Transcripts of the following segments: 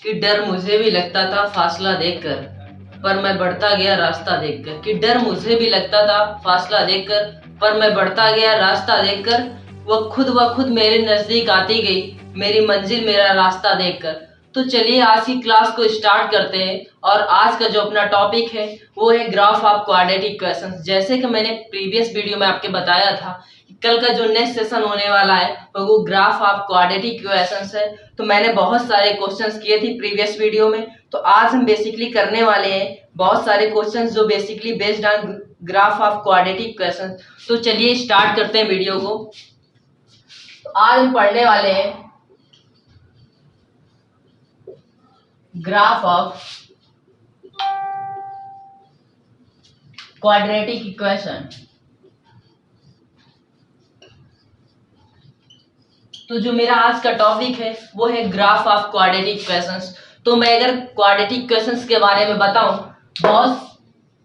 कि डर मुझे भी लगता था फासला देखकर, पर मैं बढ़ता गया रास्ता देखकर। कि डर मुझे भी लगता था फासला देखकर, पर मैं बढ़ता गया रास्ता देखकर। वो खुद ब खुद मेरे नजदीक आती गई, मेरी मंजिल मेरा रास्ता देखकर। तो चलिए आज की क्लास को स्टार्ट करते हैं। और आज का जो अपना टॉपिक है वो है ग्राफ ऑफ क्वाड्रेटिक क्वेश्चंस। जैसे कि मैंने प्रीवियस वीडियो में आपके बताया था कि कल का जो नेक्स्ट सेशन होने वाला है वो ग्राफ ऑफ क्वाड्रेटिक क्वेश्चंस है। तो मैंने बहुत सारे क्वेश्चंस किए थे प्रीवियस वीडियो में, तो आज हम बेसिकली करने वाले हैं बहुत सारे क्वेश्चंस जो basically based on graph of quadratic questions. तो चलिए स्टार्ट करते हैं वीडियो को। तो आज हम पढ़ने वाले हैं ग्राफ ऑफ क्वाड्रेटिक इक्वेशन। तो जो मेरा आज का टॉपिक है वो है ग्राफ ऑफ क्वाड्रेटिक इक्वेशंस। तो मैं अगर क्वाड्रेटिक इक्वेशंस के बारे में बताऊं, बहुत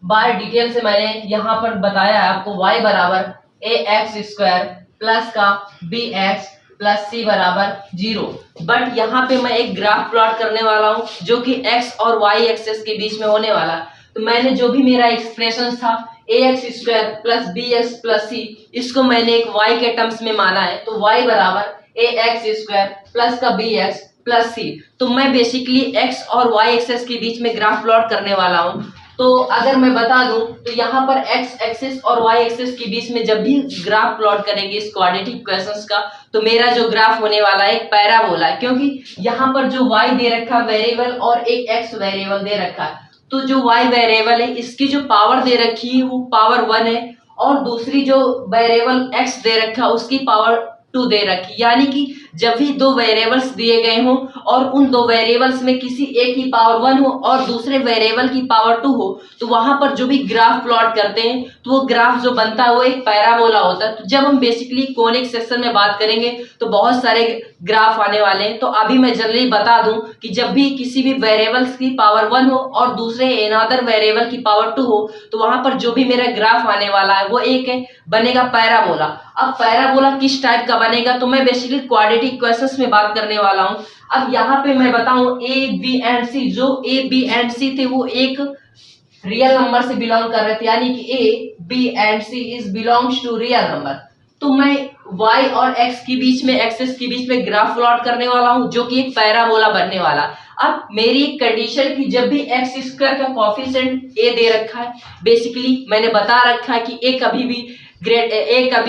बार डिटेल से मैंने यहाँ पर बताया है आपको। y बराबर ए एक्स स्क्वायर प्लस का बी एक्स प्लस सी बराबर 0। बट यहाँ पे मैं एक ग्राफ प्लॉट करने वाला हूँ जो कि x और y एक्सेस के बीच में होने वाला है। तो मैंने जो भी मेरा एक्सप्रेशन था A X square plus B X plus C, इसको मैंने एक y के टर्म्स में माना है। तो y बराबर ए एक्स स्क्वायर प्लस का बी एक्स प्लस सी। तो मैं बेसिकली x और y एक्सेस के बीच में ग्राफ प्लॉट करने वाला हूँ। तो अगर मैं बता दूं तो यहाँ पर x एक्सिस और y एक्सिस के बीच में जब भी ग्राफ प्लॉट करेंगे इस क्वाड्रेटिक इक्वेशंस का, तो मेरा जो ग्राफ होने वाला है एक पैराबोला है, क्योंकि यहाँ पर जो y दे रखा वेरिएबल और एक x वेरिएबल दे रखा है। तो जो y वेरिएबल है इसकी जो पावर दे रखी है वो पावर 1 है, और दूसरी जो वेरिएबल x दे रखा है उसकी पावर 2 दे रखी। यानी कि जब भी दो वेरिएबल्स दिए गए हों और उन दो वेरिएबल्स में किसी एक की पावर 1 हो और दूसरे वेरिएबल की पावर 2 हो, तो वहां पर जो भी ग्राफ प्लॉट करते हैं तो वो ग्राफ जो बनता है वो एक पैराबोला होता है। तो जब हम बेसिकली कोनिक सेक्शन में बात करेंगे तो बहुत सारे ग्राफ आने वाले हैं। तो अभी मैं जनरली बता दूं कि जब भी किसी भी वेरिएबल्स की पावर 1 हो और दूसरे अनदर वेरिएबल की पावर 2 हो, तो वहां पर जो भी मेरा ग्राफ आने वाला है वो एक है बनेगा पैराबोला। अब पैराबोला किस टाइप का बनेगा, तो मैं बेसिकली क्वाड्रेटिक इक्वेशंस में बात करने वाला हूं। अब यहाँ पे मैं बताऊं ए बी एंड सी, जो ए बी एंड सी थे वो एक रियल नंबर से बिलोंग कर रहे थे, यानी कि A B and C is belongs to real number. तो मैं y और x के बीच में, एक्सिस के बीच में ग्राफ प्लॉट करने वाला हूं जो कि एक पैराबोला बनने वाला। अब मेरी एक कंडीशन की जब भी एक्स स्क्वायर का कोफिशिएंट a दे रखा है, बेसिकली मैंने बता रखा है कि a कभी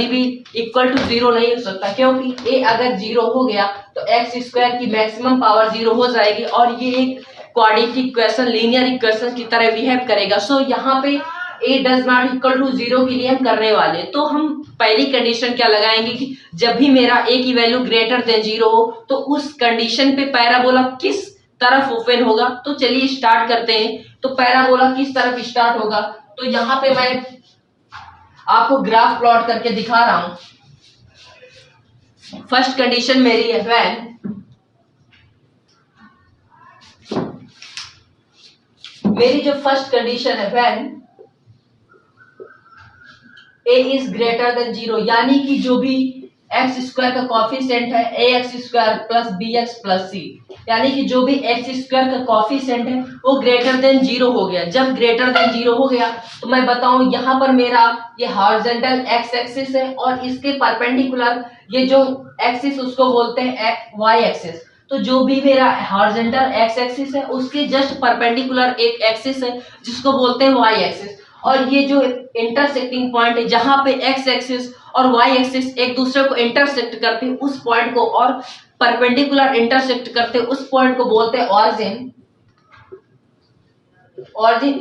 भी इक्वल टू 0 नहीं हो सकता, क्योंकि a अगर 0 हो गया तो एक्स स्क्वायर की मैक्सिमम पावर 0 हो जाएगी और ये एक क्वाड्रेटिक इक्वेशन, लीनियर इक्वेशन की तरह बिहेव करेगा। सो यहाँ पे a does not equal to 0 के लिए हम करने वाले। तो हम पहली कंडीशन क्या लगाएंगे कि जब भी मेरा a की वैल्यू ग्रेटर देन 0 हो तो उस कंडीशन पे पैराबोला किस तरफ ओपन होगा। तो चलिए स्टार्ट करते हैं। तो पैराबोला किस तरफ स्टार्ट होगा, तो यहाँ पे मैं आपको ग्राफ प्लॉट करके दिखा रहा हूं। फर्स्ट कंडीशन मेरी है व्हेन मेरी जो फर्स्ट कंडीशन है when a is greater than 0, यानी कि जो भी एक्स स्क्वायर का कोफिशिएंट है A X square plus B X plus C, यानी कि जो भी एक्स स्क्वायर का कोफिशिएंट है वो ग्रेटर देन 0 हो गया। जब ग्रेटर देन 0 हो गया तो मैं बताऊं यहाँ पर मेरा ये हॉरिजॉन्टल एक्स एक्सिस है और इसके परपेंडिकुलर ये जो एक्सिस उसको बोलते हैं वाई एक्सिस। तो जो भी मेरा हॉरिजॉन्टल एक्स एक्सिस है उसके जस्ट परपेंडिकुलर एक एक्सिस है जिसको बोलते हैं वाई एक्सिस। और ये जो इंटरसेक्टिंग पॉइंट है जहां पे एक्स एक्सिस और वाई एक्सिस एक दूसरे को इंटरसेक्ट करते हैं उस पॉइंट को, और परपेंडिकुलर इंटरसेक्ट करते हैं उस पॉइंट को बोलते हैं ऑरिजिन।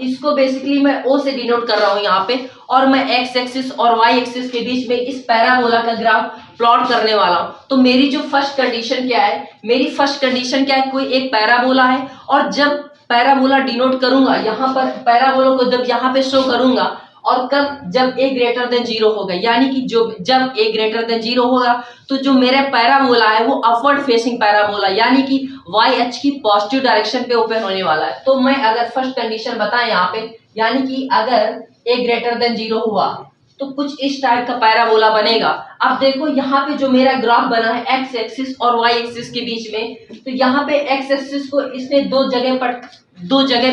इसको बेसिकली मैं ओ से डिनोट कर रहा हूं यहाँ पे, और मैं एक्स एक्सिस और वाई एक्सिस के बीच में इस पैराबोला का ग्राफ प्लॉट करने वाला हूं। तो मेरी जो फर्स्ट कंडीशन क्या है, मेरी फर्स्ट कंडीशन क्या है, कोई एक पैराबोला है और जब पैराबोला डिनोट करूंगा यहाँ पर, पैराबोला को जब यहाँ पे शो करूंगा और कब, जब a ग्रेटर देन 0 होगा, यानी कि जब a ग्रेटर देन 0 होगा तो जो मेरा पैराबोला है वो अपवर्ड फेसिंग पैराबोला, यानी कि y अक्ष की पॉजिटिव डायरेक्शन पे ओपन होने वाला है। तो मैं अगर फर्स्ट कंडीशन बताएं यहाँ पे, यानी कि अगर a ग्रेटर देन 0 हुआ तो कुछ इस टाइप का पैराबोला बनेगा। अब देखो यहाँ पे जो मेरा ग्राफ बना है एक्स एक्सिस और वाई एक्सिस के बीच में, तो यहाँ पे एक्स एक्सिस को इसने दो जगह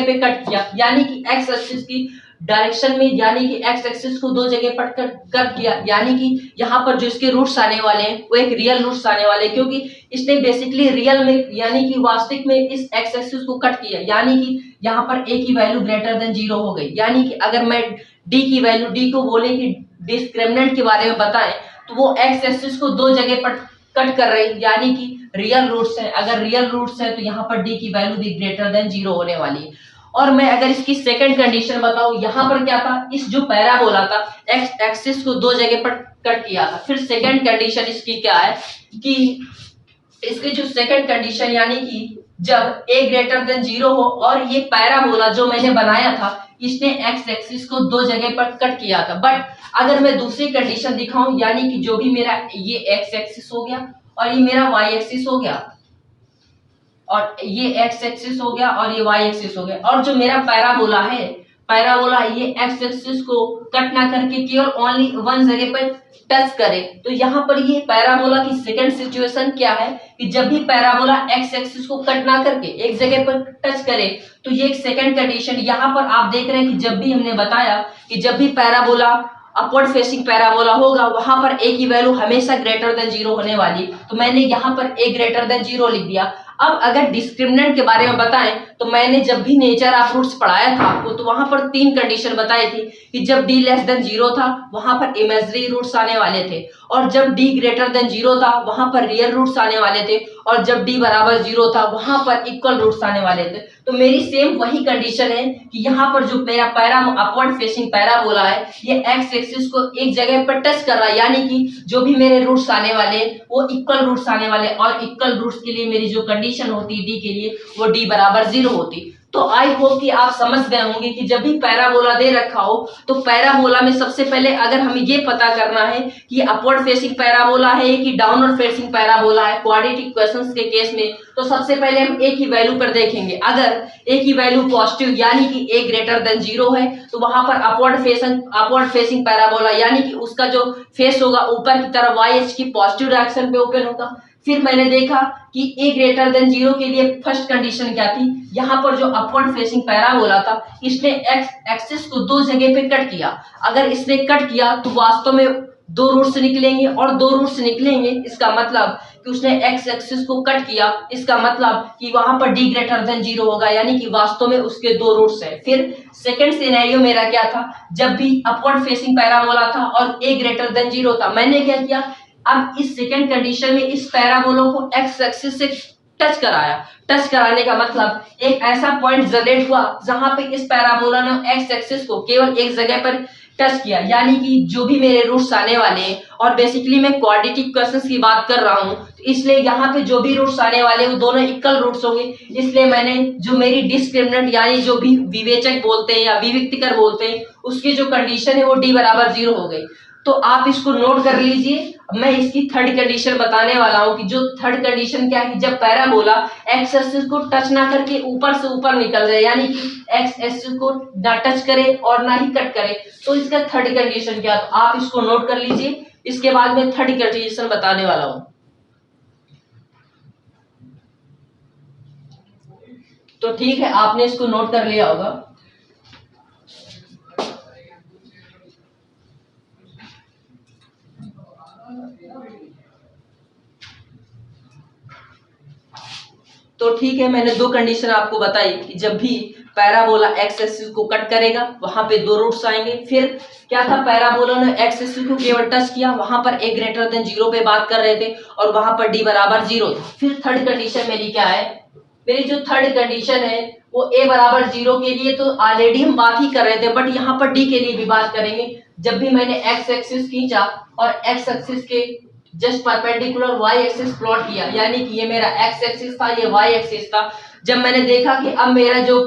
पे कट किया, यानी कि एक्स एक्सिस की डायरेक्शन में, यानी कि एक्स एक्सिस को दो जगह पर कट किया, यानी कि यहाँ पर जो इसके रूट्स आने वाले हैं वो एक रियल रूट्स आने वाले हैं, क्योंकि इसने बेसिकली रियल में यानी कि वास्तविक में इस एक्स एक्सिस को कट किया, यानी कि यहाँ पर a की वैल्यू ग्रेटर देन 0 हो गई। यानी कि अगर मैं d की वैल्यू, d को बोले कि डिस्क्रिमिनेंट के बारे में बताएं, तो वो एक्स एक्सिस को दो जगह पर कट कर रही, यानी कि रियल रूट्स है। अगर रियल रूट्स है तो यहाँ पर d की वैल्यू भी ग्रेटर देन 0 होने वाली है। और मैं अगर इसकी सेकंड कंडीशन बताऊं, यहाँ पर क्या था, इस जो पैराबोला था एक्स एक्सिस को दो जगह पर कट किया था। फिर सेकंड कंडीशन इसकी क्या है कि इसकी जो सेकंड कंडीशन, यानी कि जब a ग्रेटर देन 0 हो और ये पैराबोला जो मैंने बनाया था इसने एक्स एक्सिस को दो जगह पर कट किया था। बट अगर मैं दूसरी कंडीशन दिखाऊं, यानी कि जो भी मेरा ये एक्स एक्सिस हो गया और ये मेरा वाई एक्सिस हो गया, और ये एक्स एक्सिस हो गया और ये वाई एक्सिस हो गया, और जो मेरा पैराबोला है, पैराबोला ये एक्स एक्सिस को कट ना करके केवल ओनली वन जगह पर टच करे, तो यहाँ पर ये पैराबोला की सेकंड सिचुएशन क्या है कि जब भी पैराबोला एक्स एक्सिस को कट ना करके एक जगह पर टच करे, तो ये एक सेकंड कंडीशन। यहाँ पर आप देख रहे हैं कि जब भी हमने बताया कि जब भी पैराबोला अपवर्ड फेसिंग पैराबोला होगा वहां पर a की वैल्यू हमेशा ग्रेटर देन 0 होने वाली, तो मैंने यहाँ पर a ग्रेटर देन 0 लिख दिया। अब अगर डिस्क्रिमिनेंट के बारे में बताएं, तो मैंने जब भी नेचर ऑफ रूट्स पढ़ाया था आपको, तो वहां पर तीन कंडीशन बताई थी कि जब d लेस देन 0 था वहां पर इमेजिनरी रूट्स आने वाले थे, और जब d ग्रेटर देन 0 था वहां पर रियल रूट्स आने वाले थे, और जब d बराबर 0 था वहां पर इक्वल रूट्स आने वाले थे। तो मेरी सेम वही कंडीशन है कि यहाँ पर जो मेरा अपवर्ड फेसिंग पैराबोला है ये एक्स एक्सिस को एक जगह पर टच कर रहा है, यानी कि जो भी मेरे रूट्स आने वाले वो इक्वल रूट्स आने वाले, और इक्वल रूट्स के लिए मेरी जो कंडीशन होती है d के लिए वो d बराबर 0 होती। तो आई होप कि आप समझ गए होंगे कि जब भी पैराबोला दे रखा हो तो पैराबोला में सबसे पहले अगर हमें ये पता करना है कि अपवर्ड फेसिंग पैराबोला है कि डाउनवर्ड फेसिंग पैराबोला है क्वाड्रेटिक क्वेश्चंस के केस में, तो सबसे पहले हम a की वैल्यू पर देखेंगे। अगर a की वैल्यू पॉजिटिव यानी कि a ग्रेटर देन 0 है तो वहां पर अपवर्ड फेसिंग पैराबोला यानी कि उसका जो फेस होगा ऊपर की तरफ y एक्सिस की पॉजिटिव डायरेक्शन पे ओपन होगा। फिर मैंने देखा कि a ग्रेटर देन 0 के लिए फर्स्ट कंडीशन क्या थी, यहाँ पर जो अपवर्ड फेसिंग पैराबोला था इसने एक्स एक्सिस को दो जगह पे कट किया। अगर इसने कट किया तो वास्तव में दो रूट्स निकलेंगे, और दो रूट्स निकलेंगे इसका मतलब कि उसने एक्स एक्सिस को कट किया, इसका मतलब कि वहां पर d ग्रेटर देन 0 होगा, यानी कि वास्तव में उसके दो रूट्स हैं। फिर सेकंड सिनेरियो मेरा क्या था, जब भी अपवर्ड फेसिंग पैराबोला था और a ग्रेटर देन 0 था, मैंने क्या किया, अब इस सेकंड कंडीशन में इस पैराबोला को एक्स एक्सिस से टच कराया। टच कराने का मतलब एक ऐसा पॉइंट जनरेट हुआ जहां पे इस पैराबोला ने एक्स एक्सिस को केवल एक जगह पर टच किया, यानी कि जो भी मेरे रूट्स आने वाले हैं, और बेसिकली मैं क्वाड्रेटिक क्वेश्चंस की बात कर रहा हूं, तो इसलिए यहाँ पे जो भी रूट्स आने वाले हैं वो दोनों इक्वल रूट्स होंगे। इसलिए मैंने जो मेरी डिस्क्रिमिनेंट यानी जो भी विवेचक बोलते हैं या विविक्तिकर बोलते हैं उसकी जो कंडीशन है वो d बराबर 0 हो गई। तो आप इसको नोट कर लीजिए। मैं इसकी थर्ड कंडीशन बताने वाला हूं कि जो थर्ड कंडीशन क्या है कि जब पैराबोला एक्स एक्सिस को टच ना करके ऊपर से ऊपर निकल जाए, यानी कि एक्स एक्सिस को ना टच करे और ना ही कट करे, तो इसका थर्ड कंडीशन क्या है, तो आप इसको नोट कर लीजिए। इसके बाद मैं थर्ड कंडीशन बताने वाला हूं। तो ठीक है, आपने इसको नोट कर लिया होगा। तो ठीक है, मैंने दो कंडीशन आपको बताई कि जब भी पैराबोला एक्स एक्सिस को कट करेगा वहां पे दो रूट्स आएंगे। फिर क्या था, पैराबोला ने एक्स एक्सिस को केवल टच किया, वहां पर a ग्रेटर देन 0 पे बात कर रहे थे और वहां पर d बराबर 0 था। फिर थर्ड कंडीशन मेरी क्या है, मेरी जो थर्ड कंडीशन है वो a बराबर 0 के लिए तो ऑलरेडी हम बात ही कर रहे थे, बट यहाँ पर d के लिए भी बात करेंगे। जब भी मैंने एक्स एक्सिस खींचा और एक्स एक्सिस के just perpendicular y axis plot किया, यानी कि ये मेरा x एक्सिस था, ये y एक्सिस था। जब मैंने देखा कि अब मेरा जो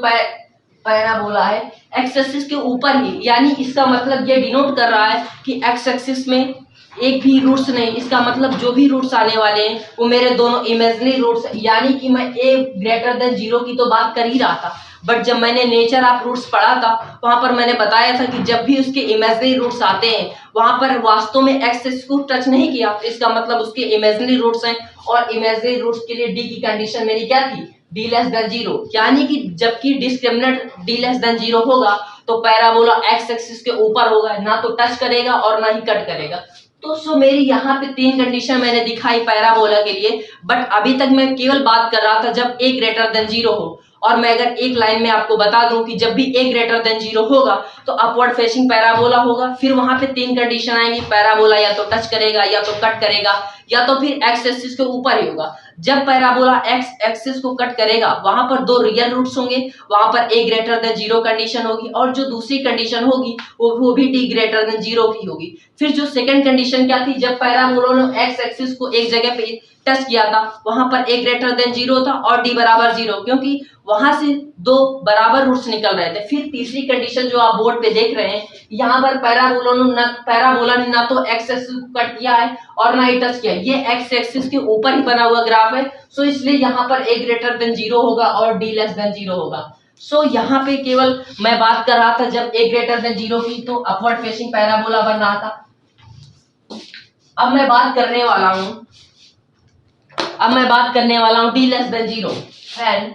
पैराबोला है x एक्सिस के ऊपर ही, यानी इसका मतलब ये डिनोट कर रहा है कि x एक्सिस में एक भी रूट्स नहीं, इसका मतलब जो भी रूट्स आने वाले हैं वो मेरे दोनों इमेजिनरी रूट्स, यानी कि मैं a ग्रेटर देन 0 की तो बात कर ही रहा था, बट जब मैंने नेचर ऑफ रूट्स पढ़ा था वहां पर मैंने बताया था कि जब भी उसके इमेजिनरी रूट्स आते हैं वहां पर वास्तव में एक्स एक्सिस को टच नहीं किया, इसका मतलब उसके इमेजिनरी रूट्स हैं, और इमेजिनरी रूट्स के लिए डी की कंडीशन मेरी क्या थी, डी लेस देन जीरो, यानी कि जबकि discriminant D less than zero होगा तो पैराबोला एक्स एक्सिस के ऊपर होगा, ना तो टच करेगा और ना ही कट करेगा। तो सो मेरी यहाँ पे तीन कंडीशन मैंने दिखाई पैराबोला के लिए, बट अभी तक मैं केवल बात कर रहा था जब a ग्रेटर देन जीरो हो। और मैं अगर एक लाइन में आपको बता दूं कि जब भी a ग्रेटर देन जीरो होगा तो अपवर्ड फेसिंग पैराबोला होगा। फिर वहां पे तीन कंडीशन आएंगी, पैराबोला या तो टच करेगा, या तो कट करेगा, या तो फिर एक्स एक्सिस के ऊपर ही होगा। जब पैराबोला एक्स एक्सिस को कट करेगा वहां पर दो रियल रूट्स होंगे, वहां पर a greater than zero condition होगी, और जो दूसरी कंडीशन होगी वो भी d ग्रेटर देन जीरो की होगी। फिर जो सेकंड कंडीशन क्या थी, जब पैराबोला ने एक्स एक्सिस को एक जगह पे टच किया था वहां पर a ग्रेटर देन जीरो था और d बराबर जीरो, क्योंकि वहां से दो बराबर रूट्स निकल रहे थे। फिर तीसरी कंडीशन जो आप बोर्ड पे देख रहे हैं, यहाँ पर पैराबोला ने ना तो एक्स एक्सिस को कट किया है और ना ही टच किया, ये एक्स एक्सिस के ऊपर ही बना हुआ ग्राफ है, सो इसलिए यहाँ पर a ग्रेटर देन जीरो होगा और d लेस देन जीरो होगा। सो यहाँ पे केवल मैं बात कर रहा था जब a ग्रेटर देन जीरो की तो अपवर्ड फेसिंग पैराबोला बन रहा था। अब मैं बात करने वाला हूं d less than zero and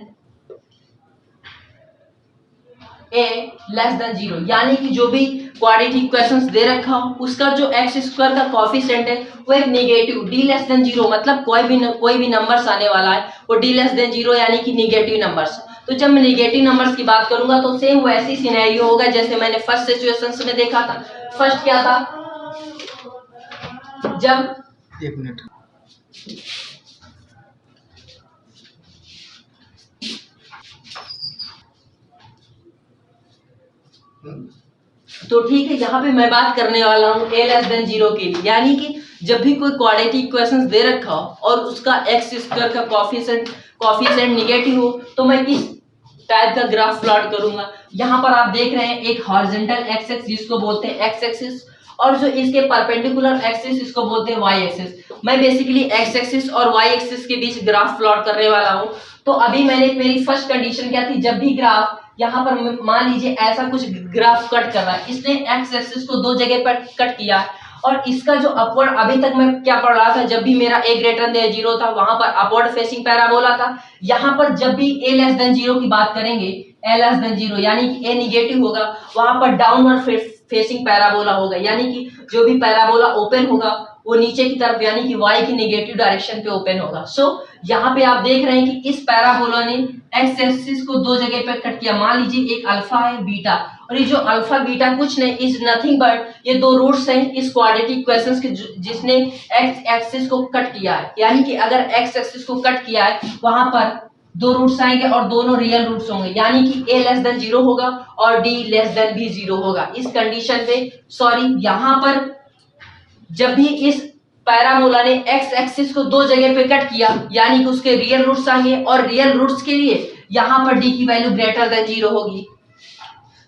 a less than zero, यानी कि जो भी क्वाड्रेटिक इक्वेशंस दे रखा हो उसका जो एक्स स्क्वायर का कोएफिशिएंट है वो एक negative d less than zero, मतलब कोई भी नंबर्स आने वाला है वो d लेस देन जीरो यानी कि नेगेटिव नंबर्स। तो जब मैं नेगेटिव नंबर्स की बात करूंगा तो सेम वैसी सिनेरियो होगा जैसे मैंने फर्स्ट सिचुएशंस में देखा था। फर्स्ट क्या था, जब एक मिनट तो ठीक है, यहाँ पे मैं बात करने वाला हूँ a लेस देन जीरो के लिए, यानी कि जब भी कोई क्वाड्रेटिक इक्वेशंस दे रखा हो और उसका एक्स स्क्वायर का कोएफिशिएंट नेगेटिव हो तो मैं किस टाइप का ग्राफ प्लॉट करूंगा। यहाँ पर आप देख रहे हैं एक हॉरिजॉन्टल एक्स एक्सिस जिसको बोलते हैं एक्स एक्सिस, और जो इसके परपेंडिकुलर एक्सिस इसको बोलते हैं वाई एक्सिस। मैं बेसिकली एक्स एक्सिस और वाई एक्सिस के बीच ग्राफ प्लॉट करने वाला हूँ। तो अभी मेरी फर्स्ट कंडीशन क्या थी, जब भी ग्राफ यहाँ पर मान लीजिए ऐसा कुछ ग्राफ कट कर रहा है, इसने एक्स एक्सिस को दो जगह पर कट किया और इसका जो अपवर्ड, अभी तक मैं क्या पढ़ रहा था, जब भी मेरा a ग्रेटर देन जीरो था वहां पर अपवर्ड फेसिंग पैराबोला था। यहाँ पर जब भी a लेस देन जीरो की बात करेंगे, a लेस देन जीरो यानी कि a निगेटिव होगा, वहां पर डाउनवर्ड फेसिंग पैराबोला होगा, यानी कि जो भी पैराबोला ओपन होगा वो नीचे की तरफ यानी कि y की नेगेटिव डायरेक्शन पे ओपन होगा। सो यहाँ पे आप देख रहे हैं कि इस पैराबोला ने एक्स एक्सिस को दो जगह पे कट किया। मान लीजिए एक अल्फा है बीटा, और ये जो अल्फा बीटा कुछ नहीं इज नथिंग बट ये दो रूट्स हैं इस क्वाड्रेटिक इक्वेशंस के जिसने एक्स एक्सिस को कट किया है। यानी कि अगर एक्स एक्सिस को कट किया है वहां पर दो रूट्स आएंगे और दोनों रियल रूट्स होंगे, यानी कि a लेस देन जीरो होगा और d लेस देन भी जीरो होगा। इस कंडीशन पे यहाँ पर जब भी इस पैराबोला ने एक्स एक्सिस को दो जगह पे कट किया यानी कि उसके रियल रूट्स आएंगे, और रियल रूट्स के लिए यहाँ पर d की वैल्यू ग्रेटर देन जीरो होगी।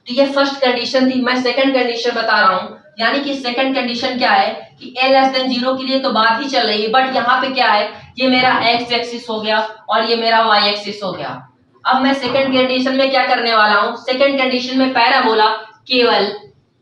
तो ये फर्स्ट कंडीशन थी। मैं सेकंड कंडीशन बता रहा हूँ, यानी कि सेकंड कंडीशन क्या है कि a लेस देन जीरो के लिए तो बात ही चल रही है, बट यहाँ पे क्या है, ये मेरा x एक्सिस हो गया और ये मेरा y एक्सिस हो गया। अब मैं सेकंड कंडीशन में क्या करने वाला हूँ, सेकंड कंडीशन में पैराबोला केवल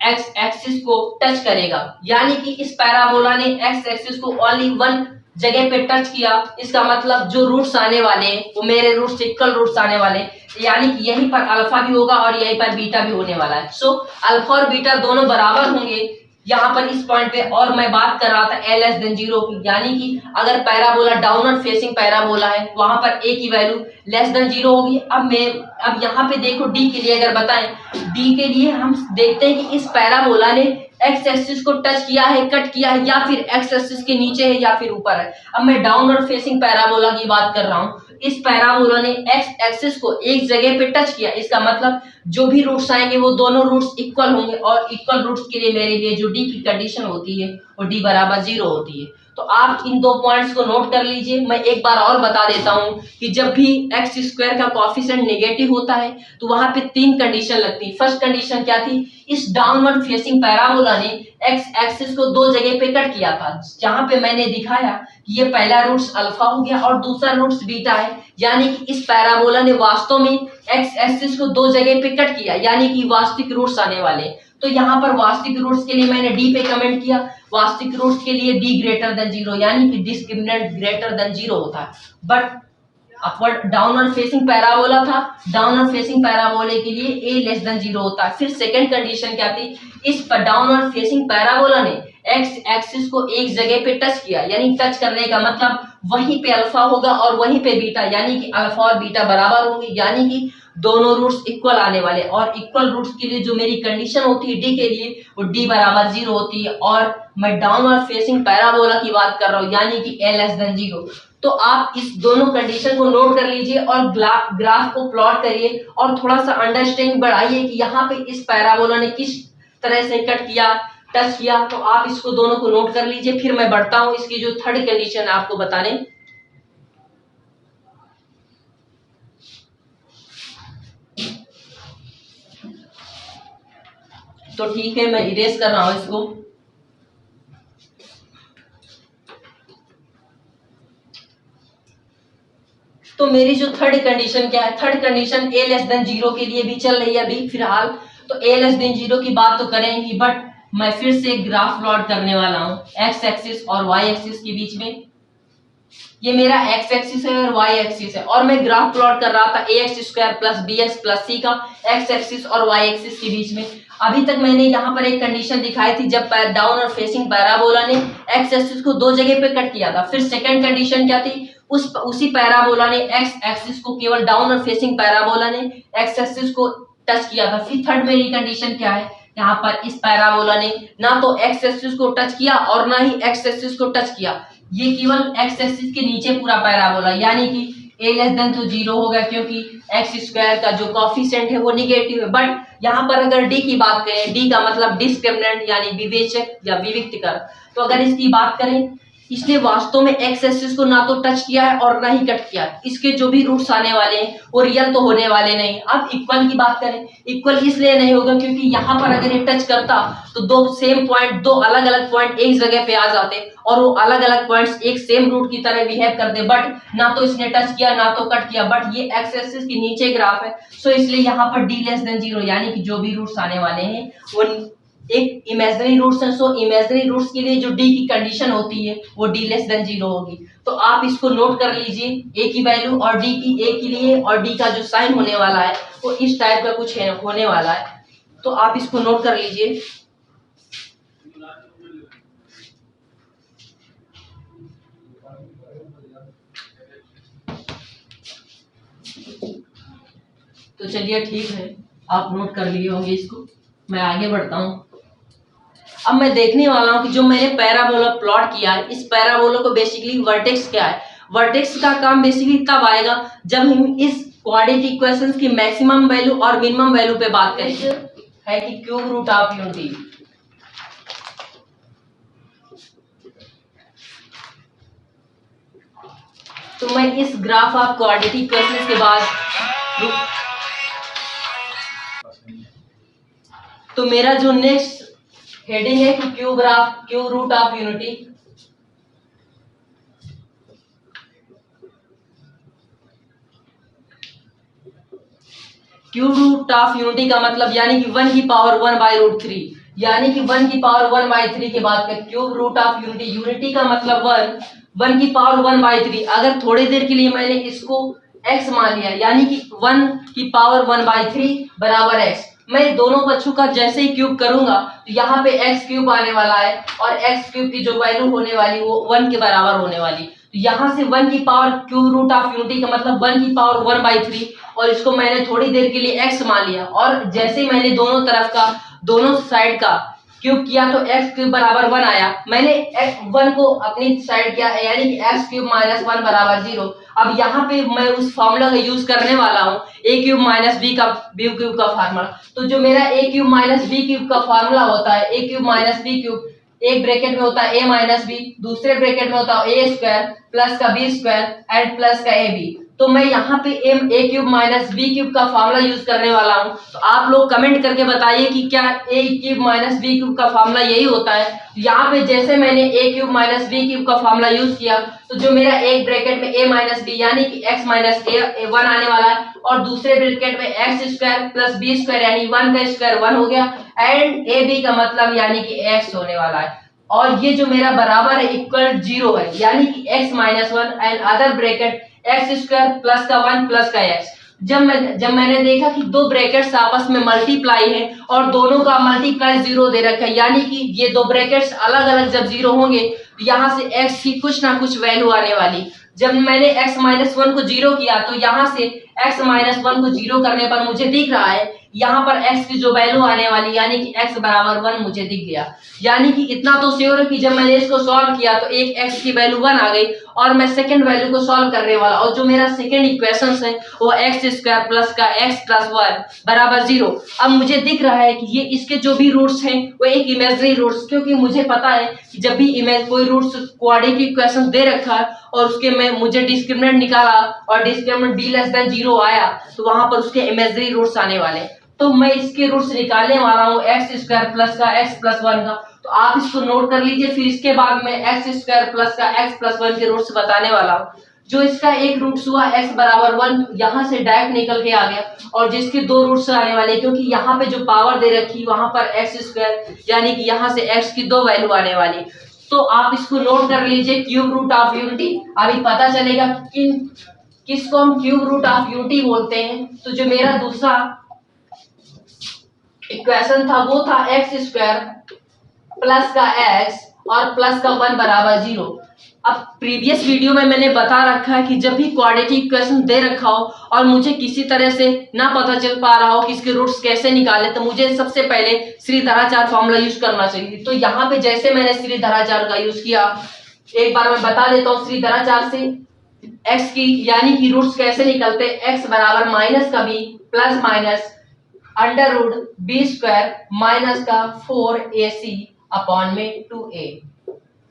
x एक्सिस को टच करेगा, यानी कि इस पैराबोला ने x एक्सिस को ओनली वन जगह पे टच किया। इसका मतलब जो रूट्स आने वाले हैं वो मेरे रूट्स इक्वल रूट्स आने वाले, यानी कि यहीं पर अल्फा भी होगा और यहीं पर बीटा भी होने वाला है। सो अल्फा और बीटा दोनों बराबर होंगे यहाँ पर इस पॉइंट पे। और मैं बात कर रहा था a लेस देन जीरो की, यानी कि अगर पैराबोला डाउनवर्ड फेसिंग पैराबोला है वहां पर a की वैल्यू लेस देन जीरो होगी। अब यहाँ पे देखो d के लिए अगर बताएं, d के लिए हम देखते हैं कि इस पैराबोला ने एक्स एक्सिस को टच किया है, कट किया है, या फिर एक्स एक्सिस के नीचे है या फिर ऊपर है। अब मैं डाउनवर्ड फेसिंग पैराबोला की बात कर रहा हूँ। इस पैराबोला ने एक्स एक्सिस को एक जगह पे टच किया, इसका मतलब जो भी रूट्स आएंगे वो दोनों रूट्स इक्वल होंगे, और इक्वल रूट्स के लिए मेरे लिए जो डी की कंडीशन होती है वो डी बराबर जीरो होती है। तो आप इन दो पॉइंट्स को नोट कर लीजिए। मैं एक बार और बता देता हूं कि जब भी एक्स स्क्वायर का कोएफिशिएंट नेगेटिव होता है तो वहां पे तीन कंडीशन लगती है। फर्स्ट कंडीशन क्या थी, इस डाउनवर्ड फेसिंग पैराबोला ने एक्स एक्सिस को दो जगह पे कट किया था, जहां पे मैंने दिखाया कि ये पहला रूट्स अल्फा हो गया और दूसरा रूट्स बीटा है, यानी कि इस पैराबोला ने वास्तव में एक्स एक्सिस को दो जगह पे कट किया, यानी कि वास्तविक रूट्स आने वाले। तो यहाँ पर वास्तविक रूट्स के लिए मैंने डी पे कमेंट किया, वास्तविक रूट्स के लिए डी ग्रेटर देन 0 यानी कि डिस्क्रिमिनेंट ग्रेटर देन 0 होता है। But upward downward facing parabola था, डाउनवर्ड फेसिंग पैराबोले के लिए a लेस देन 0 होता है। फिर सेकंड कंडीशन क्या थी, इस पर डाउनवर्ड फेसिंग पैराबोला ने एक्स एक्सिस को एक जगह पे टच किया, यानी टच करने का मतलब वहीं पे अल्फा होगा और वहीं पे बीटा, यानी कि अल्फा और बीटा बराबर होंगे, यानी कि दोनों रूट्स इक्वल आने वाले। और इक्वल रूट्स के लिए जो मेरी कंडीशन होती है डी के लिए, वो डी बराबर 0 होती है। और मैं डाउनवर्ड फेसिंग पैराबोला की बात कर रहा हूँ, यानी कि a लेस देन 0। तो आप इस दोनों कंडीशन को नोट कर लीजिए और ग्राफ को प्लॉट करिए और थोड़ा सा अंडरस्टैंडिंग बढ़ाइए कि यहाँ पे इस पैराबोला ने किस तरह से कट किया, टच किया। तो आप इसको दोनों को नोट कर लीजिए। फिर मैं बढ़ता हूं इसकी जो थर्ड कंडीशन है आपको बताने। तो ठीक है, मैं इरेज कर रहा हूं इसको। तो मेरी जो थर्ड कंडीशन क्या है, third condition a less than 0 के लिए भी चल रही है अभी फिलहाल। तो a लेस देन 0 की बात तो करेंगे, बट मैं फिर से ग्राफ प्लॉट करने वाला हूं x एक्सिस और y एक्सिस के बीच में। ये मेरा x एक्सिस है और y एक्सिस है, और मैं ग्राफ प्लॉट कर रहा था ax² plus bx plus c का x एक्सिस और y एक्सिस के बीच में। अभी तक मैंने यहाँ पर एक कंडीशन दिखाई थी जब डाउन और फेसिंग पैराबोला ने x एक्सिस को दो जगह पे कट किया था। फिर सेकंड कंडीशन क्या थी, उसी पैराबोला ने x एक्सिस को केवल डाउन और फेसिंग पैराबोला ने x एक्सिस को टच किया था। फिर थर्ड मेरी कंडीशन क्या है, यहाँ पर इस पैराबोला ने ना तो x एक्सिस को टच किया और ना ही x एक्सिस को टच किया, ये केवल x एक्सिस के नीचे पूरा पैराबोला, यानी कि a लेस देन तो 0 होगा क्योंकि x² का जो कोफिशिएंट है वो निगेटिव है। बट यहाँ पर अगर d की बात करें, d का मतलब डिस्क्रिमिनेंट यानी विवेचक या विविक्तकर, तो अगर इसकी बात करें, इसने वास्तव में x एक्सिस को ना तो टच किया है और ना ही कट किया है। इसके जो भी रूट्स आने वाले हैं वो रियल तो होने वाले नहीं। अब इक्वल की बात करें, इक्वल इसलिए नहीं होगा क्योंकि यहाँ पर अगर ये टच करता तो दो सेम पॉइंट, दो अलग अलग पॉइंट एक जगह पे आ जाते और वो अलग अलग पॉइंट्स एक सेम रूट की तरह बिहेव करते। बट ना तो इसने टच किया ना तो कट किया, बट ये x एक्सिस के नीचे ग्राफ है, सो इसलिए यहाँ पर d लेस देन 0 यानी कि जो भी रूट्स आने वाले हैं वो एक इमेजिनरी रूट्स है। सो इमेजिनरी रूट्स के लिए जो डी की कंडीशन होती है वो डी लेस देन 0 होगी। तो आप इसको नोट कर लीजिए, ए की वैल्यू और डी की, ए के लिए और डी का जो साइन होने वाला है वो इस टाइप का कुछ होने वाला है। तो आप इसको नोट कर लीजिए। तो चलिए ठीक है, आप नोट कर लिए होंगे इसको, मैं आगे बढ़ता हूँ। अब मैं देखने वाला हूं कि जो मैंने पैराबोला प्लॉट किया है, इस पैराबोला को बेसिकली वर्टेक्स क्या है। वर्टेक्स का काम बेसिकली तब आएगा जब हम इस क्वाड्रेटिक इक्वेशंस की मैक्सिमम वैल्यू और मिनिमम वैल्यू पे बात करेंगे, है कि क्यूब रूट ऑफ यूनिटी। तो मैं इस ग्राफ ऑफ क्वाड्रेटिक इक्वेशंस के बाद तो मेरा जो नेक्स्ट हेडिंग है कि cube root of unity. Cube root of unity का मतलब यानी कि 1 की पावर 1/√3, यानी कि 1 की पावर 1/3 के बाद का cube root of unity. Unity का मतलब 1 की पावर 1/3। अगर थोड़ी देर के लिए मैंने इसको x मान लिया, यानी कि 1 की पावर 1/3 बराबर x, मैं दोनों बच्चों का जैसे ही क्यूब करूंगा तो यहाँ पे x क्यूब आने वाला है और x क्यूब की जो वैल्यू होने वाली वो 1 के बराबर होने वाली। तो यहाँ से 1 की power cube root of unity का मतलब 1 की पावर 1/3, और इसको मैंने थोड़ी देर के लिए x मान लिया, और जैसे ही मैंने दोनों तरफ का, दोनों साइड का क्यूब किया तो x क्यूब बराबर 1 आया। मैंने x1 को अपनी साइड किया, यानी कि x क्यूब माइनस 1 बराबर 0। अब यहाँ पे मैं उस फॉर्मूला का यूज करने वाला हूँ, a cube minus b cube का फार्मूला। तो जो मेरा a cube minus b cube का फार्मूला होता है, a cube minus b cube, एक ब्रैकेट में होता है a माइनस b, दूसरे ब्रैकेट में होता है a² प्लस का b² एंड प्लस का ab। तो मैं यहाँ पे a cube minus B cube का फॉर्मूला यूज करने वाला हूँ। तो आप लोग कमेंट करके बताइए कि क्या a cube minus B cube का फॉर्मूला यही होता है। यहाँ पे जैसे मैंने a cube minus B cube का फॉर्मूला यूज किया तो जो मेरा एक ब्रैकेट में a माइनस बी यानी कि x माइनस ए 1 आने वाला है, और दूसरे ब्रैकेट में X square plus B square यानी 1 का स्क्वायर 1 हो गया, एंड ए बी का मतलब यानी कि x होने वाला है। और ये जो मेरा बराबर है इक्वल 0 है यानी कि x minus 1 and other bracket x square plus का 1 प्लस का x। जब मैंने देखा कि दो ब्रैकेट्स आपस में मल्टीप्लाई है और दोनों का मल्टीप्लाई 0 दे रखा है यानी कि ये दो ब्रैकेट्स अलग अलग जब 0 होंगे तो यहाँ से x की कुछ ना कुछ वैल्यू आने वाली। जब मैंने x माइनस 1 को 0 किया तो यहाँ से x माइनस 1 को 0 करने पर मुझे दिख रहा है यहाँ पर x की जो वैल्यू आने वाली यानी कि x बराबर 1 मुझे दिख गया। यानी कि इतना तो श्योर है कि जब मैंने इसको सॉल्व किया तो एक x की वैल्यू 1 आ गई और मैं सेकंड वैल्यू को सॉल्व करने वाला, और जो मेरा सेकंड इक्वेशन है वो एक्स स्क्वायर प्लस का x प्लस 1 बराबर 0। अब मुझे दिख रहा है कि ये इसके जो भी रूट्स हैं वो एक इमेजिनरी रूट्स, क्योंकि मुझे पता है कि जब भी कोई रूट्स क्वाड्रेटिक इक्वेशन दे रखा है और उसके में मुझे डिस्क्रिमिनेंट निकाला और डिस्क्रिमिनेंट b लेस देन 0 आया तो वहां पर उसके इमेजिनरी रूट्स आने वाले। तो मैं इसके रूट्स निकालने वाला हूँ एक्स स्क्वायर प्लस का x प्लस 1 का। तो आप इसको नोट कर लीजिए, फिर इसके बाद में एक्स स्क्वायर प्लस का x प्लस 1 के रूट्स बताने वाला हूँ। जो इसका एक रूट्स हुआ x बराबर 1 यहाँ से डायरेक्ट निकल के आ गया, और जिसके दो रूट्स आने वाले क्योंकि यहाँ पे जो पावर दे रखी वहां पर एक्स स्क्वायर यानी कि यहाँ से x की दो वैल्यू आने वाली। तो आप इसको नोट कर लीजिए, क्यूब रूट ऑफ यूनिटी। अभी पता चलेगा किसको हम क्यूब रूट ऑफ यूनिटी बोलते हैं। तो जो मेरा दूसरा इक्वेशन था वो था एक्स स्क्वायर प्लस का x और प्लस का 1 बराबर 0। अब प्रीवियस वीडियो में मैंने बता रखा है कि जब भी क्वाड्रेटिक इक्वेशन दे रखा हो और मुझे किसी तरह से ना पता चल पा रहा हो कि इसके रूट्स कैसे निकाले, तो मुझे सबसे पहले श्रीधराचार्य फॉर्मूला यूज करना चाहिए। तो यहाँ पे जैसे मैंने श्रीधराचार्य का यूज किया, एक बार मैं बता देता हूँ श्रीधराचार्य से x की यानी कि रूट्स कैसे निकलते। x बराबर माइनस का b plus minus under root B square minus का 4ac अपॉन में 2a।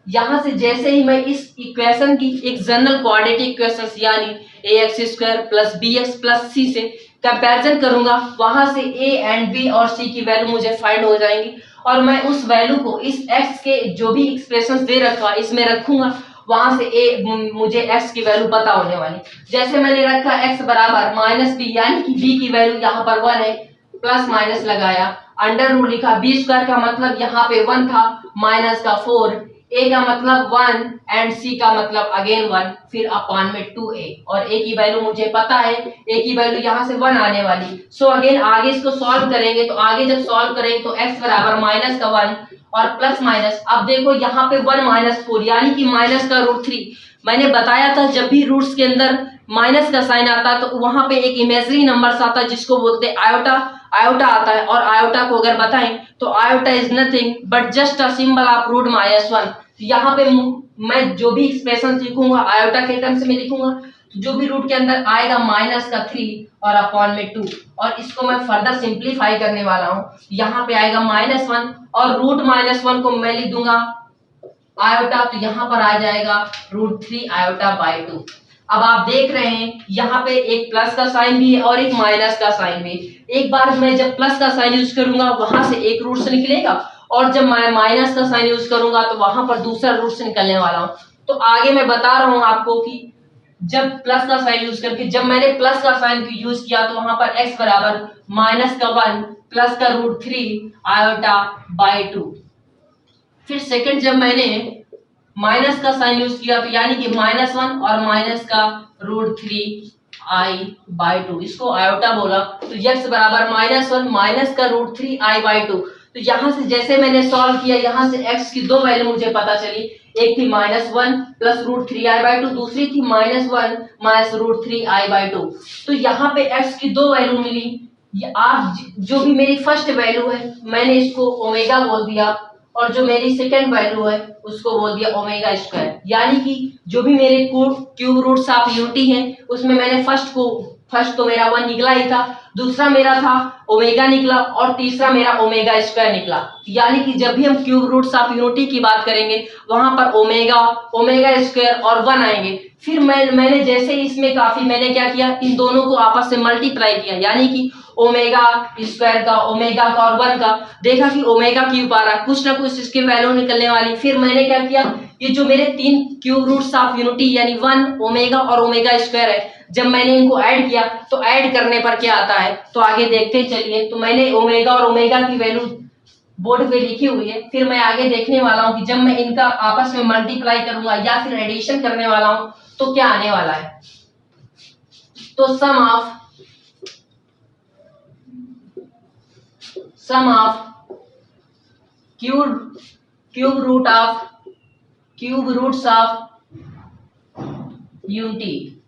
यहां से जैसे ही मैं इस इक्वेशन की एक जनरल क्वाड्रेटिक इक्वेशन यानी ax square plus bx plus c से कंपैरिजन करूंगा, वहां से a एंड b और c की वैल्यू मुझे फाइंड हो जाएंगी और मैं उस वैल्यू को इस x के जो भी एक्सप्रेशन दे रखा इसमें रखूंगा, वहां से मुझे x की वैल्यू पता होने वाली। जैसे मैंने रखा x बराबर माइनस बी यानी कि b की वैल्यू यहाँ पर 1 है, प्लस माइनस लगाया, अंडर रूट लिखा, बी स्क्वायर का मतलब यहाँ पे 1 था, माइनस का 4, a का मतलब 1 एंड c का मतलब अगेन 1, फिर अपॉन में 2a, और a की वैल्यू मुझे पता है, a की वैल्यू यहाँ से 1 आने वाली। सो अगेन आगे इसको सॉल्व करेंगे, तो आगे जब सॉल्व करेंगे तो x बराबर माइनस का 1 और प्लस माइनस, अब देखो यहाँ पे 1 माइनस 4 यानी कि माइनस का रूट 3। मैंने बताया था जब भी रूट्स के अंदर माइनस का साइन आता है तो वहां पे एक इमेजिनरी नंबर आता है जिसको बोलते हैं आयोटा। आयोटा आता है, और आयोटा को अगर बताएं तो iota is nothing but just a symbol of root minus 1। यहाँ पे मैं जो भी एक्सप्रेशन लिखूंगा आयोटा के टर्म्स में लिखूंगा, जो भी रूट के अंदर आएगा माइनस का 3 और अपॉन में 2, और इसको मैं फर्दर सिंप्लीफाई करने वाला हूँ। यहाँ पे आएगा माइनस 1 और रूट माइनस 1 को मैं लिख दूंगा आयोटा, तो यहाँ पर आ जाएगा रूट 3 आयोटा बाई 2। अब आप देख रहे हैं यहाँ पे एक प्लस का साइन भी है और एक माइनस का साइन भी। एक बार मैं जब प्लस का साइन यूज करूंगा वहां से एक रूट से निकलेगा, और जब मैं माइनस का साइन यूज करूंगा तो वहां पर दूसरा रूट से निकलने वाला हूँ। तो आगे मैं बता रहा हूँ आपको कि जब प्लस का साइन यूज करके जब मैंने प्लस का साइन यूज किया तो वहां पर x बराबर माइनस का 1 प्लस का रूट 3 आयोटा बाई 2। फिर सेकंड जब मैंने माइनस का साइन यूज किया तो यानी कि माइनस 1 और माइनस का रूट 3 आई बाई 2, इसको आयोटा बोला। तो x बराबर माइनस 1 माइनस का रूट 3 आई बाई 2। तो यहाँ से जैसे मैंने सॉल्व किया, यहाँ से x की दो वैल्यू मुझे पता चली, एक थी minus 1 plus root 3 I by 2, दूसरी थी minus 1 minus root 3 I by 2। तो यहाँ पे x की दो वैल्यू मिली। ये आप जो भी मेरी फर्स्ट वैल्यू है मैंने इसको ओमेगा बोल दिया, और जो मेरी सेकेंड वैल्यू है उसको बोल दिया ओमेगा स्क्वायर। यानी कि जो भी मेरे क्यूब रूट्स ऑफ यूनिटी हैं उसमें मैंने फर्स्ट तो मेरा 1 निकला ही था, दूसरा मेरा था ओमेगा निकला, और तीसरा मेरा ओमेगा स्क्वायर निकला। यानी कि जब भी हम क्यूब रूट्स ऑफ यूनिटी की बात करेंगे वहां पर ओमेगा स्क्वायर और 1 आएंगे। फिर मैंने जैसे इसमें काफी मैंने क्या किया, इन दोनों को आपस से मल्टीप्लाई किया, यानी कि ओमेगा स्क्वायर का, ओमेगा का और 1 का, देखा कि ओमेगा क्यूब आ रहा है, कुछ ना कुछ इसकी वैल्यू निकलने वाली। फिर मैंने क्या किया, ये जो मेरे 3 क्यूब रूट्स ऑफ यूनिटी यानी 1 ओमेगा और ओमेगा स्क्वायर है, जब मैंने इनको ऐड किया तो ऐड करने पर क्या आता है, तो आगे देखते चलिए। तो मैंने ओमेगा और ओमेगा की वैल्यू बोर्ड पे लिखी हुई है। फिर मैं आगे देखने वाला हूं कि जब मैं इनका आपस में मल्टीप्लाई करूंगा या फिर एडिशन करने वाला हूं तो क्या आने वाला है। तो sum of cube roots of unity,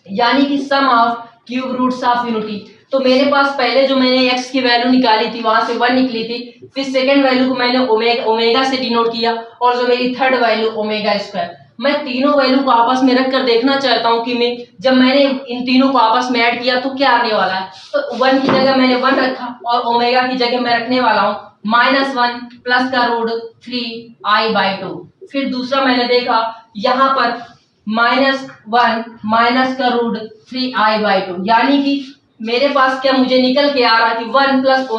यानी कि sum of cube roots of unity. तो मेरे पास पहले जो मैंने x की वैल्यू निकाली थी वहां से 1 निकली थी, फिर सेकंड वैल्यू को मैंने ओमेगा से डिनोट किया, और जो मेरी थर्ड वैल्यू ओमेगा स्क्वायर। मैं तीनों वैल्यू को आपस में रखकर देखना चाहता हूं कि मैं जब मैंने इन तीनों को आपस में ऐड किया तो क्या आने वाला है। तो 1 की जगह मैंने 1 रखा और ओमेगा की जगह मैं रखने वाला हूं -1 प्लस का रूट 3i/2। फिर दूसरा मैंने देखा यहाँ पर -1 माइनस का रूट 3i/2, यानी कि मेरे पास क्या मुझे निकल के आ रहा कि 1 प्लस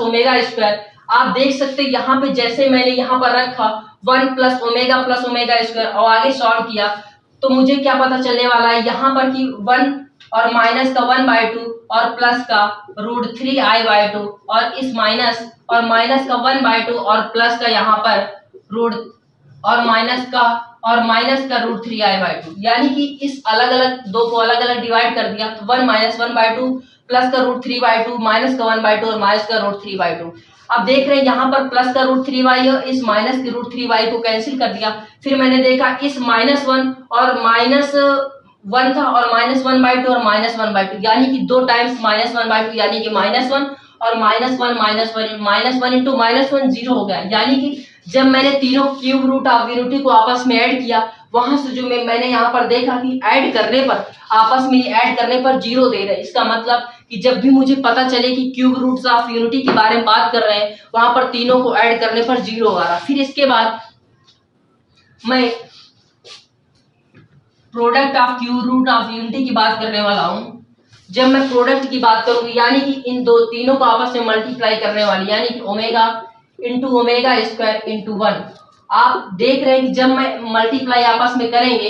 ओमेगा स्क्वायर। आप देख सकते हैं यहाँ पे जैसे मैंने यहाँ पर रखा 1 प्लस ओमेगा स्क्वायर और आगे सॉल्व किया तो मुझे क्या पता चलने वाला है यहाँ पर कि 1 और माइनस का 1/2 और प्लस का रूट 3i/2 और इस माइनस का 1/2 और प्लस का यहाँ पर रूट और माइनस का रूट 3i/2, यानी कि इस अलग अलग दो को अलग अलग डिवाइड कर दिया तो 1 - 1/2 प्लस का रूट 3/2 माइनस का 1/2 और माइनस का रूट 3/2। अब देख रहे हैं यहाँ पर प्लस का रूट 3y और इस माइनस के रूट 3y को कैंसिल कर दिया। फिर मैंने देखा इस -1 और -1 था और -1/2 और -1/2, यानी कि 2 टाइम्स -1/2 यानी कि -1 और -1 इंटू -1 0 हो गया। यानी कि जब मैंने तीनों क्यूब रूट ऑफ यूनिटी को आपस में ऐड किया वहां से जो मैंने यहाँ पर देखा कि ऐड करने पर आपस में ऐड करने पर 0 दे रहे हैं। इसका मतलब कि जब भी मुझे पता चले कि क्यूब रूट्स ऑफ यूनिटी के बारे में बात कर रहे हैं वहां पर तीनों को ऐड करने पर 0 आ रहा। फिर इसके बाद मैं product of cube root of unity की बात करने वाला हूं। जब मैं प्रोडक्ट की बात करूंगी यानी कि इन तीनों को आपस में मल्टीप्लाई करने वाली, यानी कि omega into omega square into 1। आप देख रहे हैं कि जब मैं मल्टीप्लाई आपस में करेंगे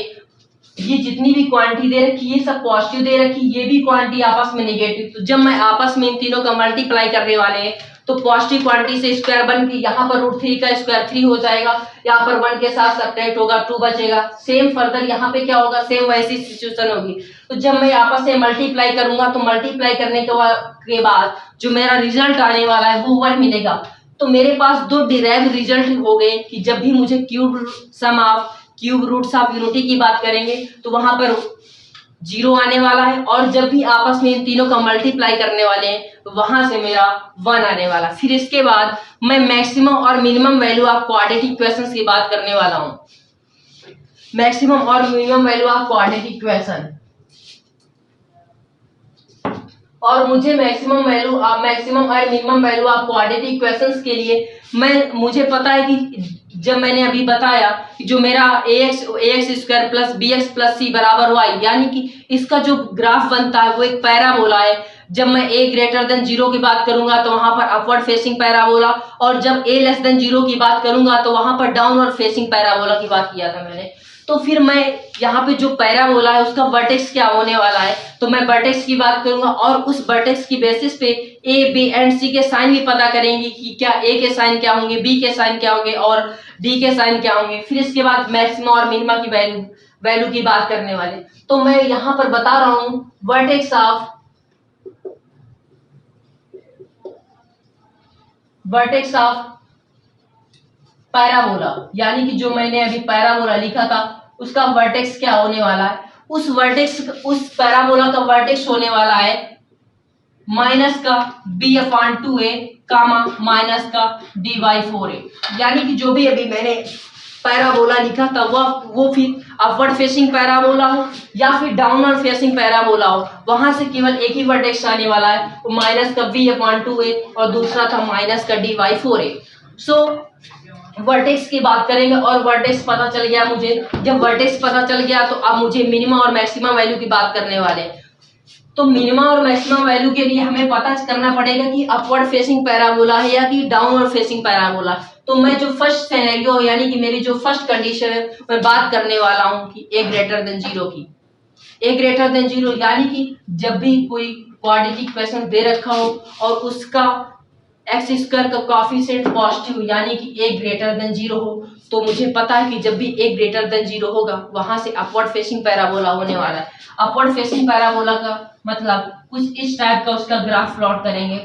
ये जितनी भी क्वांटिटी दे रखी ये सब पॉजिटिव दे रखी, ये भी क्वांटिटी आपस में नेगेटिव। तो जब मैं आपस में इन तीनों का मल्टीप्लाई करने वाले हैं तो पॉजिटिव क्वांटिटी से स्क्वायर बन के यहाँ पर रूट 3 का स्क्वायर 3 हो जाएगा, यहाँ पर 1 के साथ सब्ट्रैक्ट होगा 2 बचेगा। सेम फर्दर यहाँ पे क्या होगा, सेम वैसी सिचुएशन होगी। तो जब मैं आपस में मल्टीप्लाई करूंगा तो मल्टीप्लाई करने के बाद जो मेरा रिजल्ट आने वाला है वो 1 मिलेगा। तो मेरे पास दो डिराइव रिजल्ट हो गए कि जब भी मुझे sum of cube roots of unity की बात करेंगे तो वहां पर 0 आने वाला है, और जब भी आपस में इन तीनों का मल्टीप्लाई करने वाले हैं तो वहां से मेरा 1 आने वाला। फिर इसके बाद मैं मैक्सिमम और minimum value of quadratic equations की बात करने वाला हूं। मैक्सिमम और minimum value of quadratic equation, और मुझे मैक्सिमम और minimum value of quadratic equations के लिए मुझे पता है कि जब मैंने अभी बताया कि जो मेरा ax square plus bx plus c बराबर y, यानी कि इसका जो ग्राफ बनता है वो एक पैराबोला है। जब मैं a ग्रेटर देन 0 की बात करूंगा तो वहां पर अपवर्ड फेसिंग पैराबोला, और जब a लेस देन 0 की बात करूंगा तो वहां पर डाउनवर्ड फेसिंग पैराबोला की बात किया था मैंने। तो फिर मैं यहाँ पे जो पैराबोला है उसका वर्टेक्स क्या होने वाला है, तो मैं वर्टेक्स की बात करूंगा और उस वर्टेक्स की बेसिस पे ए बी एंड सी के साइन भी पता करेंगे कि क्या ए के साइन क्या होंगे, बी के साइन क्या होंगे और डी के साइन क्या होंगे। फिर इसके बाद मैक्सिमम और मिनिमा की वैल्यू की बात करने वाले। तो मैं यहाँ पर बता रहा हूँ वर्टेक्स ऑफ पैराबोला, यानी कि जो मैंने अभी पैराबोला लिखा था उसका वर्टेक्स क्या होने वाला है। उस पैराबोला का वर्टेक्स होने वाला है माइनस का b/2a कामा माइनस का d/4a, यानी कि जो भी अभी मैंने पैराबोला लिखा था वो फिर अपवर्ड फेसिंग पैराबोला हो या फिर डाउनवर्ड फेसिंग पैराबोला हो, वहां से केवल एक ही वर्टेक्स आने वाला है, वो माइनस का b/2a और दूसरा था माइनस का d/4a। सो वर्टेक्स की बात करेंगे और वर्टेक्स पता चल गया मुझे। जब वर्टेक्स पता चल गया तो अब मुझे मिनिमम और मैक्सिमम वैल्यू की बात करने वाले हैं। तो मिनिमम और मैक्सिमम वैल्यू के लिए हमें पता करना पड़ेगा कि अपवर्ड फेसिंग पैराबोला है या कि डाउनवर्ड फेसिंग पैराबोला। तो मैं जो फर्स्ट सिनेरियो यानी कि मेरी जो फर्स्ट कंडीशन है मैं बात करने वाला हूं कि a ग्रेटर देन 0 की। a ग्रेटर देन 0 यानी कि जब भी कोई क्वाड्रेटिक इक्वेशन दे रखा हो और उसका एक्स स्क्वायर का कोएफिशिएंट पॉजिटिव यानी कि a ग्रेटर देन 0 हो, तो मुझे पता है कि जब भी a ग्रेटर देन 0 होगा वहां से अपवर्ड फेसिंग पैराबोला होने वाला है। अपवर्ड फेसिंग पैराबोला का मतलब कुछ इस टाइप का उसका ग्राफ प्लॉट करेंगे,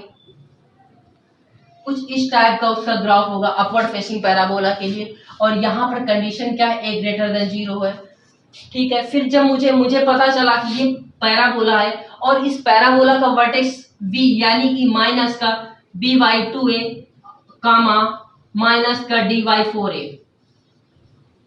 कुछ इस टाइप का उसका ग्राफ होगा अपवर्ड फेसिंग पैराबोला के लिए। और यहाँ पर कंडीशन क्या है, a ग्रेटर देन 0 है। ठीक है, फिर जब मुझे पता चला कि ये पैराबोला है और इस पैराबोला का वर्टेक्स b यानी कि माइनस का b/2a कामा माइनस का d/4a।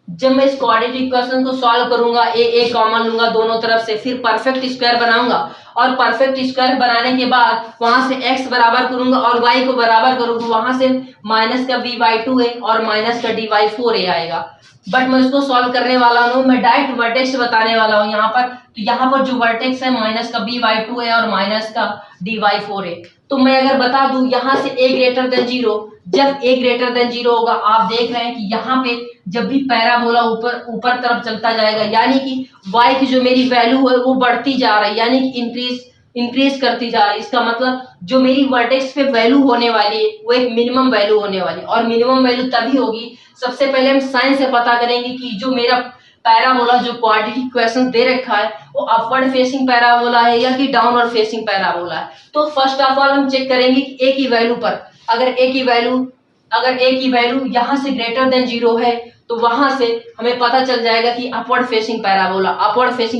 जब मैं इस क्वाड्रेटिक इक्वेशन को सॉल्व करूंगा a कॉमन लूंगा दोनों तरफ से, फिर परफेक्ट स्क्वायर बनाऊंगा और परफेक्ट स्क्वायर बनाने के बाद वहां से x बराबर करूंगा और y को बराबर करूंगा, वहां से माइनस का b/2a और माइनस का d/4a आएगा। बट मैं इसको सॉल्व करने वाला हूँ, मैं डायरेक्ट वर्टेक्स बताने वाला हूँ यहाँ पर। तो यहाँ पर जो वर्टेक्स है माइनस का b/2a और माइनस का d/4a। तो मैं अगर बता दूं यहाँ से a ग्रेटर देन 0, जब a ग्रेटर देन 0 होगा आप देख रहे हैं कि यहाँ पे जब भी पैराबोला ऊपर तरफ चलता जाएगा यानी कि y की जो मेरी वैल्यू है वो बढ़ती जा रही है यानी कि इंक्रीज करती जा रही है। इसका मतलब जो मेरी वर्टेक्स पे वैल्यू होने वाली है वो एक मिनिमम वैल्यू होने वाली है। और मिनिमम वैल्यू तभी होगी, सबसे पहले हम साइन से पता करेंगे कि जो मेरा पैराबोला जो क्वाड्रेटिक इक्वेशन दे रखा है वो अपवर्ड फेसिंग पैराबोला है या कि डाउनवर्ड फेसिंग पैराबोला है। तो फर्स्ट ऑफ ऑल हम चेक करेंगे कि a की वैल्यू पर, अगर a की वैल्यू यहाँ से ग्रेटर देन 0 है तो वहां से हमें पता चल जाएगा कि अपवर्ड फेसिंग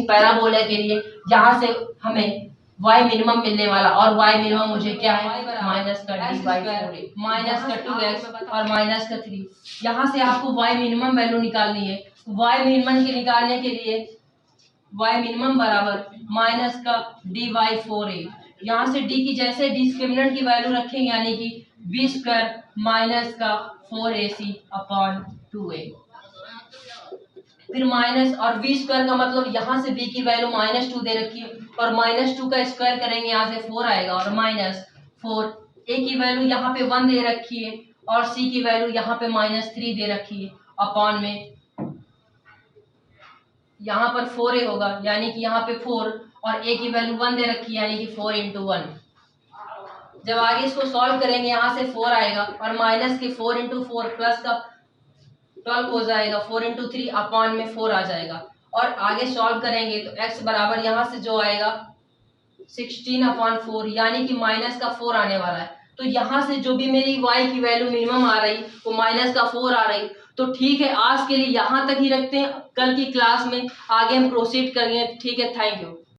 पैराबोला के लिए यहाँ से हमें y मिनिमम मिलने वाला। और y मिनिमम मुझे क्या है, माइनस का d/4a माइनस का 2x और माइनस का 3। यहाँ से आपको y मिनिमम वैल्यू निकालनी है। y मिनिमम के निकालने के लिए y मिनिमम बराबर माइनस का d/4a। यहाँ से d की जैसे डिस्क्रिमिनेंट की वैल्यू रखेंगे यानी कि b² माइनस का 4ac अपॉन 2a। फिर माइनस और b² का मतलब यहाँ से b की वैल्यू -2 दे रखी है और -2 का स्क्वायर करेंगे यहाँ से 4 आएगा और -4। a की वैल्यू यहाँ पे 1 दे रखी है और c की वैल्यू यहाँ पे -3 दे रखी है अपॉन में यहाँ पर 4a होगा यानी कि यहाँ पे 4 और a की वैल्यू 1 दे रखी है यानी कि 4 × 1। जब आगे इसको सॉल्व करेंगे यहाँ से 4 आएगा और माइनस के 4 × 4 प्लस का 12 हो जाएगा, 4 × 3 अपॉन में 4 आ जाएगा। और आगे सॉल्व करेंगे तो x बराबर यहाँ से जो आएगा 16/4 यानी कि माइनस का 4 आने वाला है। तो यहाँ से जो भी मेरी y की वैल्यू मिनिमम आ रही वो माइनस का 4 आ रही। तो ठीक है, आज के लिए यहाँ तक ही रखते हैं, कल की क्लास में आगे हम प्रोसीड करेंगे। ठीक है, थैंक यू।